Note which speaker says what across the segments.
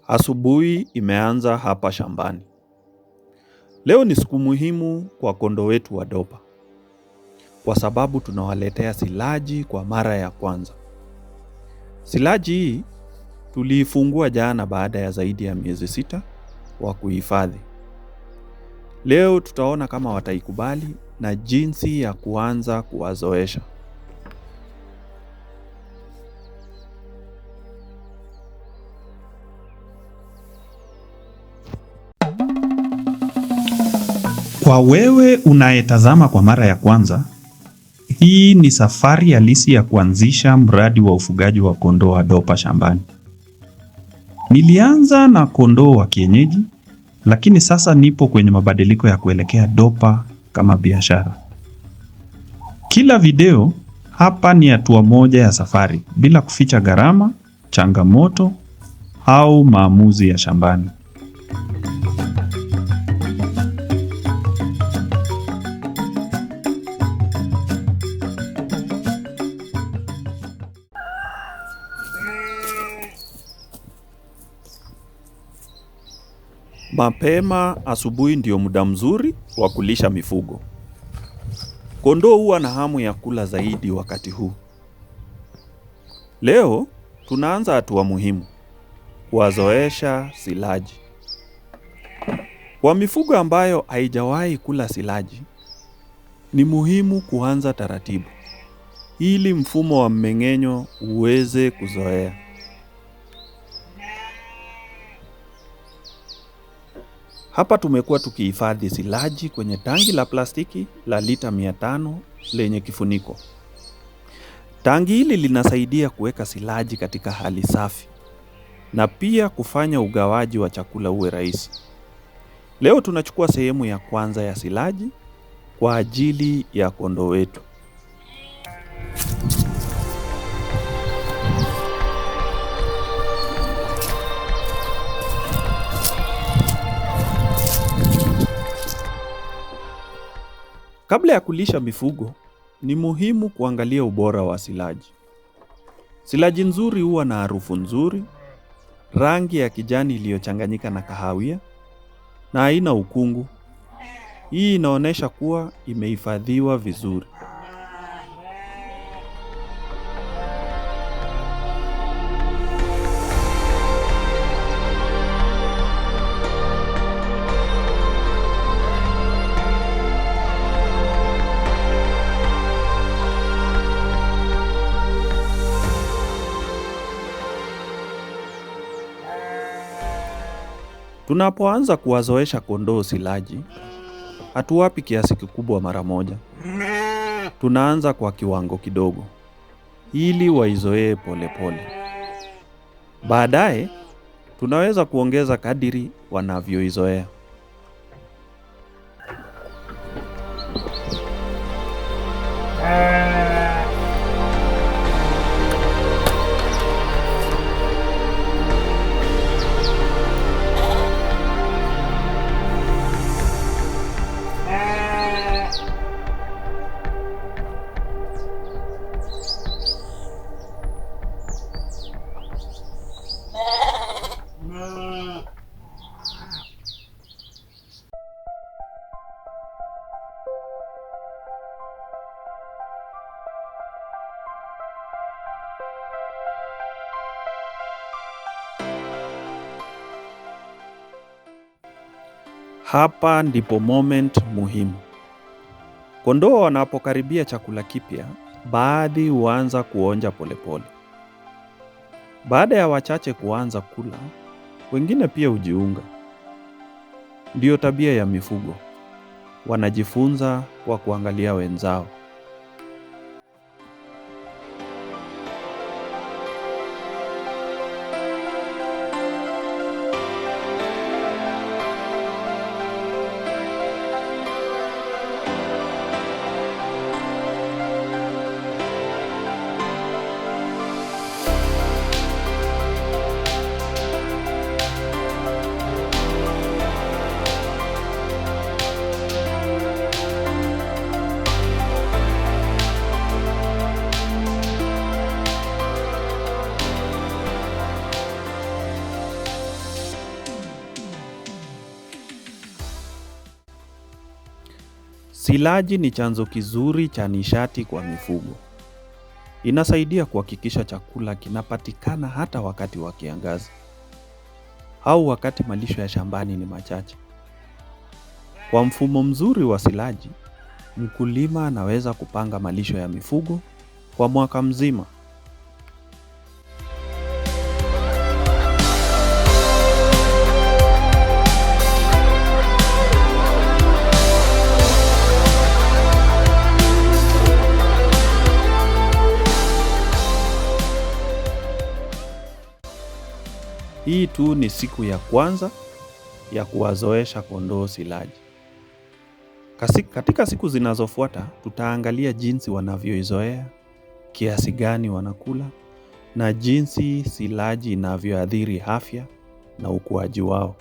Speaker 1: Asubuhi imeanza hapa shambani. Leo ni siku muhimu kwa kondoo wetu wa dopa. Kwa sababu tunawaletea silaji kwa mara ya kwanza. Silaji hii tuliifungua jana baada ya zaidi ya miezi 6 wa kuhifadhi. Leo tutaona kama wataikubali na jinsi ya kuanza kuwazoesha.
Speaker 2: Kwa wewe unayetazama kwa mara ya kwanza, hii ni safari halisi ya kuanzisha mradi wa ufugaji wa kondoo wa dopa shambani. Nilianza na kondoo wa kienyeji, lakini sasa nipo kwenye mabadiliko ya kuelekea dopa kama biashara. Kila video hapa ni hatua moja ya safari, bila kuficha gharama, changamoto au maamuzi ya shambani.
Speaker 1: Mapema asubuhi ndio muda mzuri wa kulisha mifugo. Kondoo huwa na hamu ya kula zaidi wakati huu. Leo tunaanza hatua muhimu, kuwazoesha silaji. Kwa mifugo ambayo haijawahi kula silaji, ni muhimu kuanza taratibu, ili mfumo wa mmeng'enyo uweze kuzoea. Hapa tumekuwa tukihifadhi silaji kwenye tangi la plastiki la lita 500 lenye kifuniko. Tangi hili linasaidia kuweka silaji katika hali safi na pia kufanya ugawaji wa chakula uwe rahisi. Leo tunachukua sehemu ya kwanza ya silaji kwa ajili ya kondoo wetu. Kabla ya kulisha mifugo, ni muhimu kuangalia ubora wa silaji. Silaji nzuri huwa na harufu nzuri, rangi ya kijani iliyochanganyika na kahawia, na haina ukungu. Hii inaonyesha kuwa imehifadhiwa vizuri. Tunapoanza kuwazoesha kondoo silaji, hatuwapi kiasi kikubwa mara moja. Tunaanza kwa kiwango kidogo, ili waizoee polepole. Baadaye, tunaweza kuongeza kadiri wanavyoizoea. Hapa ndipo moment muhimu. Kondoo wanapokaribia chakula kipya, baadhi huanza kuonja polepole. Baada ya wachache kuanza kula, wengine pia hujiunga. Ndiyo tabia ya mifugo. Wanajifunza kwa kuangalia wenzao. Silaji ni chanzo kizuri cha nishati kwa mifugo. Inasaidia kuhakikisha chakula kinapatikana hata wakati wa kiangazi au wakati malisho ya shambani ni machache. Kwa mfumo mzuri wa silaji, mkulima anaweza kupanga malisho ya mifugo kwa mwaka mzima. Hii tu ni siku ya kwanza ya kuwazoesha kondoo silaji. Katika siku zinazofuata, tutaangalia jinsi wanavyoizoea, kiasi gani wanakula, na jinsi silaji inavyoathiri afya na ukuaji wao.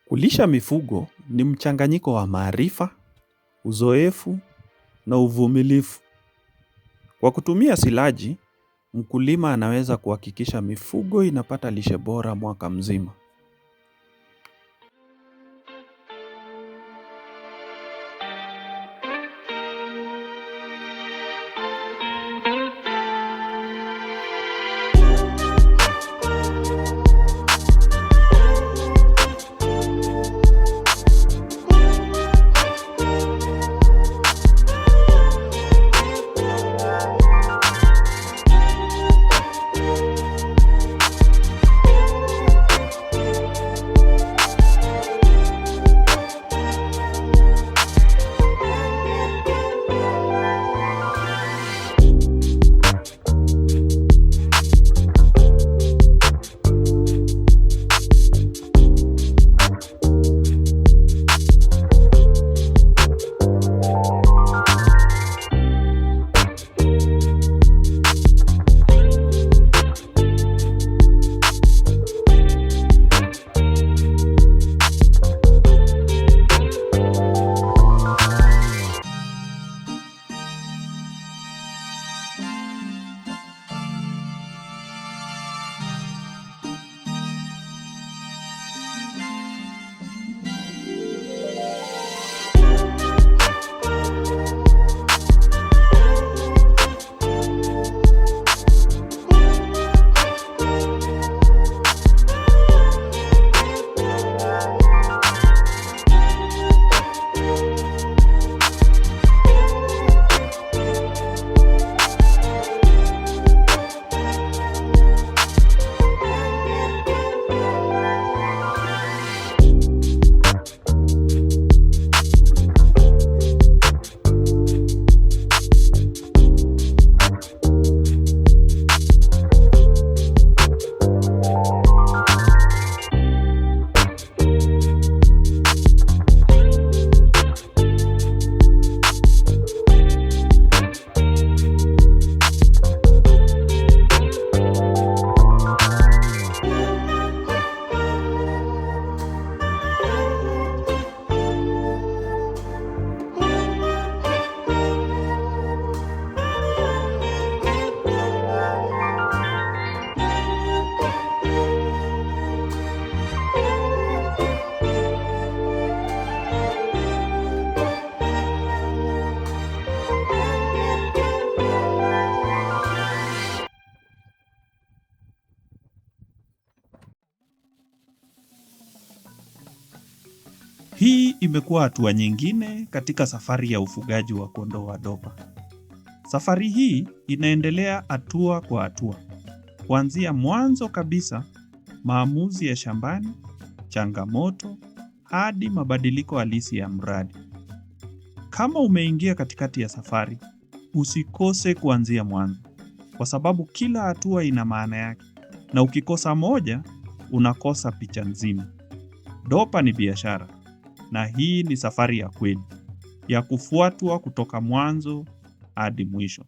Speaker 1: Kulisha mifugo ni mchanganyiko wa maarifa, uzoefu na uvumilivu. Kwa kutumia silaji, mkulima anaweza kuhakikisha mifugo inapata lishe bora mwaka mzima.
Speaker 2: Hii imekuwa hatua nyingine katika safari ya ufugaji wa kondoo wa Dorper. Safari hii inaendelea hatua kwa hatua. Kuanzia mwanzo kabisa, maamuzi ya shambani, changamoto, hadi mabadiliko halisi ya mradi. Kama umeingia katikati ya safari, usikose kuanzia mwanzo, kwa sababu kila hatua ina maana yake, na ukikosa moja, unakosa picha nzima. Dorper ni biashara, na hii ni safari ya kweli. ya kufuatwa kutoka mwanzo hadi mwisho.